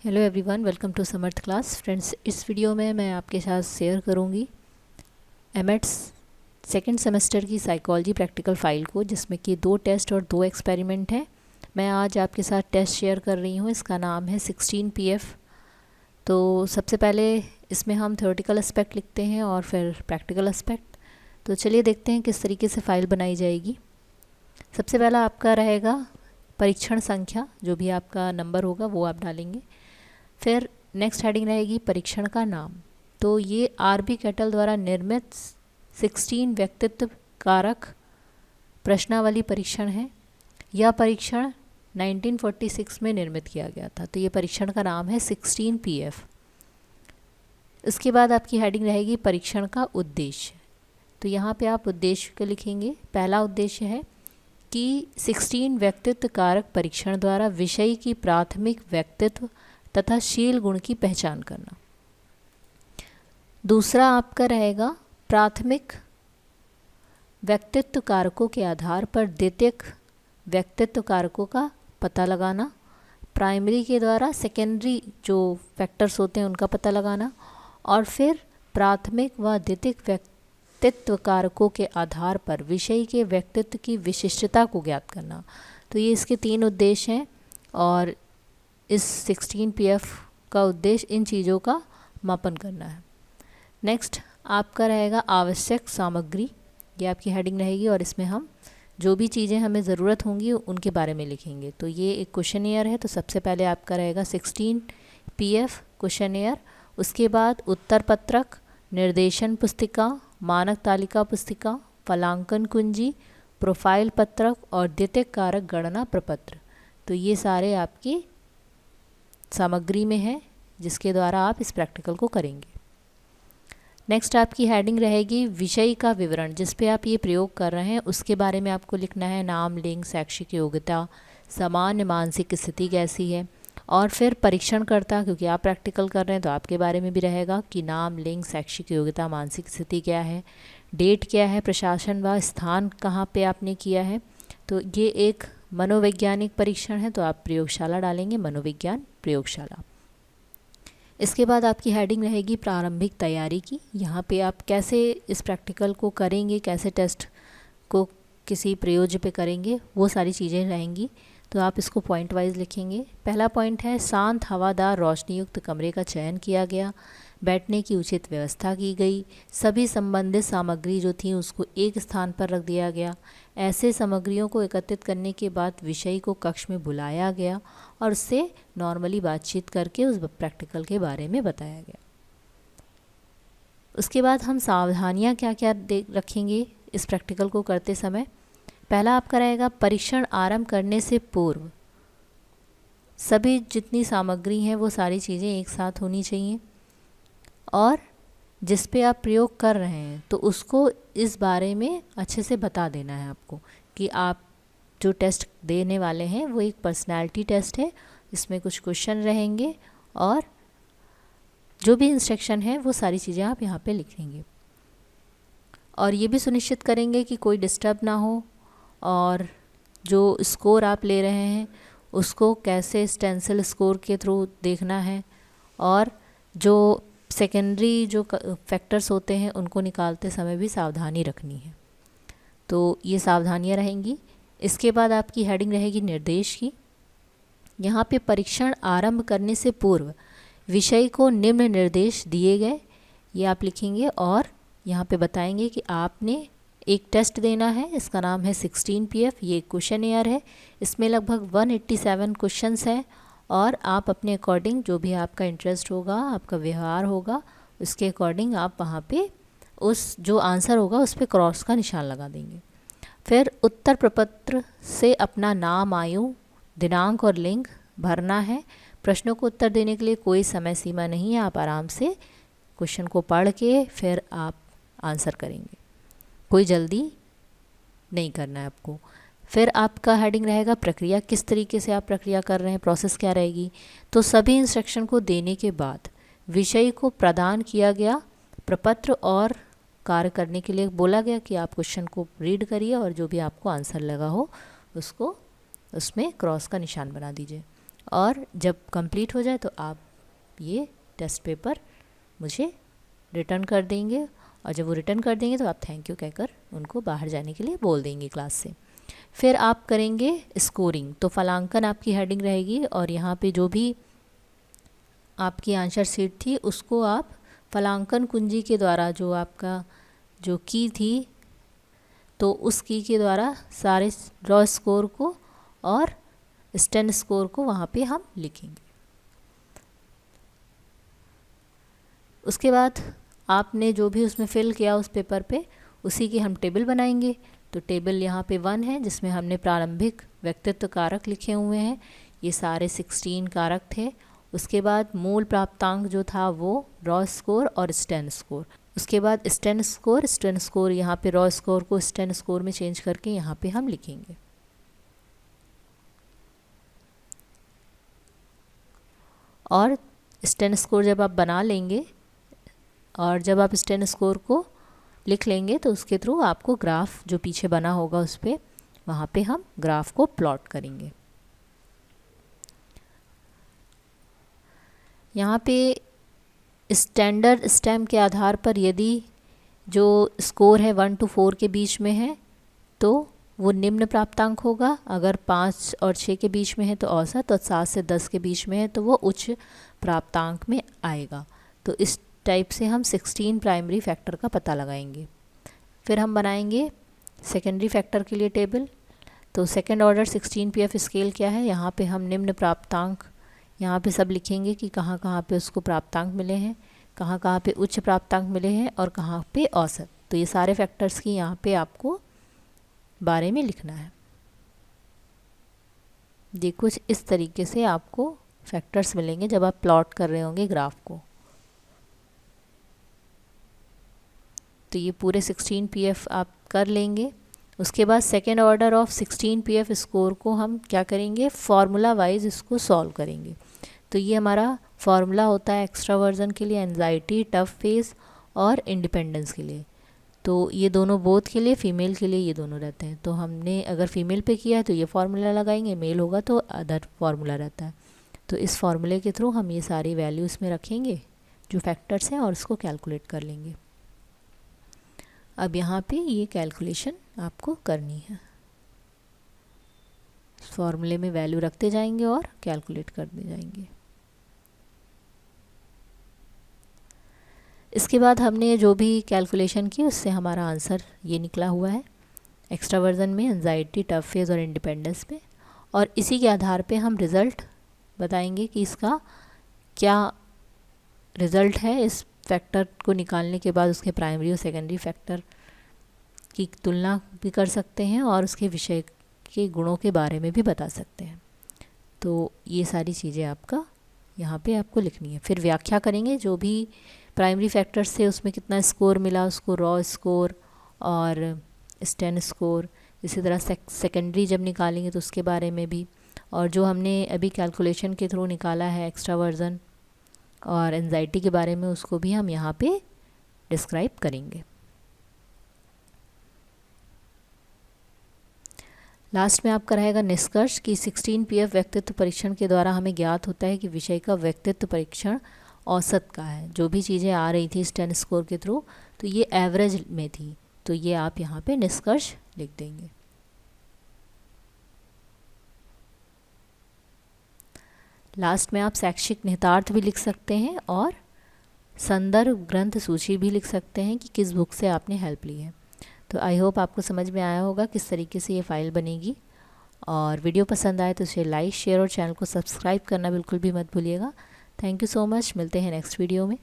Hello everyone, welcome to Samarth class. Friends, इस video में मैं आपके साथ शेयर करूंगी एमएट्स सेकंड सेमेस्टर की साइकोलॉजी प्रैक्टिकल फ़ाइल को, जिसमें कि 2 टेस्ट और 2 एक्सपेरिमेंट हैं। मैं आज आपके साथ टेस्ट शेयर कर रही हूं। इसका नाम है 16 पीएफ। तो सबसे पहले इसमें हम थ्योरेटिकल एस्पेक्ट लिखते हैं और फिर प्रैक्टिकल एस्पेक्ट। तो चलिए देखते हैं किस तरीके से फ़ाइल बनाई जाएगी। सबसे पहला आपका रहेगा परीक्षण संख्या, जो भी आपका नंबर होगा वो आप डालेंगे। फिर नेक्स्ट हेडिंग रहेगी परीक्षण का नाम। तो ये आरबी कैटल द्वारा निर्मित 16 व्यक्तित्व कारक प्रश्नावली परीक्षण है। यह परीक्षण 1946 में निर्मित किया गया था। तो ये परीक्षण का नाम है 16 पीएफ। इसके बाद आपकी हेडिंग रहेगी परीक्षण का उद्देश्य। तो यहाँ पे आप उद्देश्य को लिखेंगे। पहला उद्देश्य है कि 16 व्यक्तित्व कारक परीक्षण द्वारा विषय की प्राथमिक व्यक्तित्व तथा शील गुण की पहचान करना। दूसरा आपका रहेगा प्राथमिक व्यक्तित्व कारकों के आधार पर द्वितीयक व्यक्तित्व कारकों का पता लगाना। प्राइमरी के द्वारा सेकेंडरी जो फैक्टर्स होते हैं उनका पता लगाना। और फिर प्राथमिक व द्वितीयक व्यक्तित्व कारकों के आधार पर विषय के व्यक्तित्व की विशिष्टता को ज्ञात करना। तो ये इसके 3 उद्देश्य हैं और इस 16 पीएफ का उद्देश्य इन चीज़ों का मापन करना है। नेक्स्ट आपका रहेगा आवश्यक सामग्री। ये आपकी हेडिंग रहेगी और इसमें हम जो भी चीज़ें हमें ज़रूरत होंगी उनके बारे में लिखेंगे। तो ये एक क्वेश्चनियर है। तो सबसे पहले आपका रहेगा 16 पीएफ क्वेश्चनियर। उसके बाद उत्तर पत्रक, निर्देशन पुस्तिका, मानक तालिका पुस्तिका, फलांकन कुंजी, प्रोफाइल पत्रक और द्वितीयक कारक गणना प्रपत्र। तो ये सारे आपकी सामग्री में है जिसके द्वारा आप इस प्रैक्टिकल को करेंगे। नेक्स्ट आपकी हेडिंग रहेगी विषय का विवरण। जिस पे आप ये प्रयोग कर रहे हैं उसके बारे में आपको लिखना है। नाम, लिंग, शैक्षिक योग्यता, सामान्य मानसिक स्थिति कैसी है। और फिर परीक्षणकर्ता, क्योंकि आप प्रैक्टिकल कर रहे हैं तो आपके बारे में भी रहेगा कि नाम, लिंग, शैक्षिक योग्यता, मानसिक स्थिति क्या है, डेट क्या है, प्रशासन व स्थान कहाँ पे आपने किया है। तो ये एक मनोवैज्ञानिक परीक्षण है तो आप प्रयोगशाला डालेंगे, मनोविज्ञान प्रयोगशाला। इसके बाद आपकी हेडिंग रहेगी प्रारंभिक तैयारी की। यहाँ पे आप कैसे इस प्रैक्टिकल को करेंगे, कैसे टेस्ट को किसी प्रयोज्य पे करेंगे, वो सारी चीज़ें रहेंगी। तो आप इसको पॉइंट वाइज लिखेंगे। पहला पॉइंट है शांत हवादार रोशनी युक्त कमरे का चयन किया गया, बैठने की उचित व्यवस्था की गई, सभी संबंधित सामग्री जो थी उसको एक स्थान पर रख दिया गया। ऐसे सामग्रियों को एकत्रित करने के बाद विषय को कक्ष में बुलाया गया और उससे नॉर्मली बातचीत करके उस प्रैक्टिकल के बारे में बताया गया। उसके बाद हम सावधानियां क्या क्या रखेंगे इस प्रैक्टिकल को करते समय। पहला आपका रहेगा परीक्षण आरंभ करने से पूर्व सभी जितनी सामग्री हैं वो सारी चीज़ें एक साथ होनी चाहिए। और जिस पे आप प्रयोग कर रहे हैं तो उसको इस बारे में अच्छे से बता देना है आपको कि आप जो टेस्ट देने वाले हैं वो एक पर्सनालिटी टेस्ट है। इसमें कुछ क्वेश्चन रहेंगे और जो भी इंस्ट्रक्शन है वो सारी चीज़ें आप यहाँ पे लिखेंगे। और ये भी सुनिश्चित करेंगे कि कोई डिस्टर्ब ना हो और जो स्कोर आप ले रहे हैं उसको कैसे स्टेंसिल स्कोर के थ्रू देखना है और जो सेकेंडरी जो फैक्टर्स होते हैं उनको निकालते समय भी सावधानी रखनी है। तो ये सावधानियाँ रहेंगी। इसके बाद आपकी हेडिंग रहेगी निर्देश की। यहाँ पे परीक्षण आरंभ करने से पूर्व विषय को निम्न निर्देश दिए गए, ये आप लिखेंगे और यहाँ पे बताएंगे कि आपने एक टेस्ट देना है। इसका नाम है 16 पीएफ। ये क्वेश्चनियर है। इसमें लगभग 187 क्वेश्चंस हैं और आप अपने अकॉर्डिंग जो भी आपका इंटरेस्ट होगा, आपका व्यवहार होगा, उसके अकॉर्डिंग आप वहाँ पे उस जो आंसर होगा उस पर क्रॉस का निशान लगा देंगे। फिर उत्तर प्रपत्र से अपना नाम, आयु, दिनांक और लिंग भरना है। प्रश्नों को उत्तर देने के लिए कोई समय सीमा नहीं है। आप आराम से क्वेश्चन को पढ़ के फिर आप आंसर करेंगे, कोई जल्दी नहीं करना है आपको। फिर आपका हेडिंग रहेगा प्रक्रिया। किस तरीके से आप प्रक्रिया कर रहे हैं, प्रोसेस क्या रहेगी। तो सभी इंस्ट्रक्शन को देने के बाद विषय को प्रदान किया गया प्रपत्र और कार्य करने के लिए बोला गया कि आप क्वेश्चन को रीड करिए और जो भी आपको आंसर लगा हो उसको उसमें क्रॉस का निशान बना दीजिए। और जब कंप्लीट हो जाए तो आप ये टेस्ट पेपर मुझे रिटर्न कर देंगे, और जब वो रिटर्न कर देंगे तो आप थैंक यू कहकर उनको बाहर जाने के लिए बोल देंगे क्लास से। फिर आप करेंगे स्कोरिंग। तो फलांकन आपकी हेडिंग रहेगी, और यहाँ पे जो भी आपकी आंसर शीट थी उसको आप फलांकन कुंजी के द्वारा, जो आपका जो की थी तो उस की के द्वारा सारे रॉ स्कोर को और स्टैंड स्कोर को वहाँ पे हम लिखेंगे। उसके बाद आपने जो भी उसमें फिल किया उस पेपर पे, उसी की हम टेबल बनाएंगे। तो टेबल यहाँ पे 1 है, जिसमें हमने प्रारंभिक व्यक्तित्व कारक लिखे हुए हैं, ये सारे 16 कारक थे। उसके बाद मूल प्राप्तांक जो था वो रॉ स्कोर और स्टैंड स्कोर। उसके बाद स्टैंड स्कोर यहाँ पे रॉ स्कोर को स्टैंड स्कोर में चेंज करके यहाँ पे हम लिखेंगे। और स्टैंड स्कोर जब आप बना लेंगे और जब आप स्टैंड स्कोर को लिख लेंगे तो उसके थ्रू आपको ग्राफ जो पीछे बना होगा उस पर वहाँ पे हम ग्राफ को प्लॉट करेंगे। यहाँ पे स्टैंडर्ड स्टैम के आधार पर यदि जो स्कोर है 1 to 4 के बीच में है तो वो निम्न प्राप्तांक होगा, अगर 5 और 6 के बीच में है तो औसत, और 7 से 10 के बीच में है तो वो उच्च प्राप्तांक में आएगा। तो इस टाइप से हम 16 प्राइमरी फैक्टर का पता लगाएंगे। फिर हम बनाएंगे सेकेंडरी फैक्टर के लिए टेबल। तो सेकेंड ऑर्डर 16 PF स्केल क्या है, यहाँ पे हम निम्न प्राप्तांक यहाँ पे सब लिखेंगे कि कहाँ कहाँ पे उसको प्राप्तांक मिले हैं, कहाँ कहाँ पे उच्च प्राप्तांक मिले हैं और कहाँ पे औसत। तो ये सारे फैक्टर्स की यहाँ पे आपको बारे में लिखना है। ये कुछ इस तरीके से आपको फैक्टर्स मिलेंगे जब आप प्लॉट कर रहे होंगे ग्राफ को। तो ये पूरे 16 PF आप कर लेंगे। उसके बाद second order of 16 PF score को हम क्या करेंगे, फार्मूला वाइज इसको सॉल्व करेंगे। तो ये हमारा फार्मूला होता है एक्स्ट्रावर्जन के लिए, एंजाइटी, टफ फेस और इंडिपेंडेंस के लिए। तो ये दोनों बोथ के लिए, फीमेल के लिए ये दोनों रहते हैं। तो हमने अगर फीमेल पे किया है तो ये फार्मूला लगाएंगे, मेल होगा तो अदर फार्मूला रहता है। तो इस फार्मूले के थ्रू हम ये सारी वैल्यूज़ में रखेंगे जो फैक्टर्स हैं और इसको कैलकुलेट कर लेंगे। अब यहाँ पे ये कैलकुलेशन आपको करनी है, फॉर्मूले में वैल्यू रखते जाएंगे और कैलकुलेट करते जाएंगे। इसके बाद हमने जो भी कैलकुलेशन की उससे हमारा आंसर ये निकला हुआ है एक्स्ट्रावर्जन में, एंजाइटी, टफ फेज और इंडिपेंडेंस में। और इसी के आधार पे हम रिज़ल्ट बताएंगे कि इसका क्या रिज़ल्ट है। इस फैक्टर को निकालने के बाद उसके प्राइमरी और सेकेंडरी फैक्टर की तुलना भी कर सकते हैं और उसके विषय के गुणों के बारे में भी बता सकते हैं। तो ये सारी चीज़ें आपका यहाँ पे आपको लिखनी है। फिर व्याख्या करेंगे जो भी प्राइमरी फैक्टर्स थे उसमें कितना स्कोर मिला, उसको रॉ स्कोर और स्टैंड स्कोर। इसी तरह सेकेंडरी जब निकालेंगे तो उसके बारे में भी, और जो हमने अभी कैलकुलेशन के थ्रू निकाला है एक्स्ट्रावर्जन और एंजाइटी के बारे में, उसको भी हम यहाँ पे डिस्क्राइब करेंगे। लास्ट में आपका रहेगा निष्कर्ष कि 16 PF व्यक्तित्व परीक्षण के द्वारा हमें ज्ञात होता है कि विषय का व्यक्तित्व परीक्षण औसत का है। जो भी चीज़ें आ रही थी स्टैंड स्कोर के थ्रू तो ये एवरेज में थी, तो ये आप यहाँ पे निष्कर्ष लिख देंगे। लास्ट में आप शैक्षिक निहितार्थ भी लिख सकते हैं और संदर्भ ग्रंथ सूची भी लिख सकते हैं कि किस बुक से आपने हेल्प ली है। तो आई होप आपको समझ में आया होगा किस तरीके से ये फ़ाइल बनेगी। और वीडियो पसंद आए तो इसे लाइक, शेयर और चैनल को सब्सक्राइब करना बिल्कुल भी मत भूलिएगा। Thank you so much. मिलते हैं नेक्स्ट वीडियो में।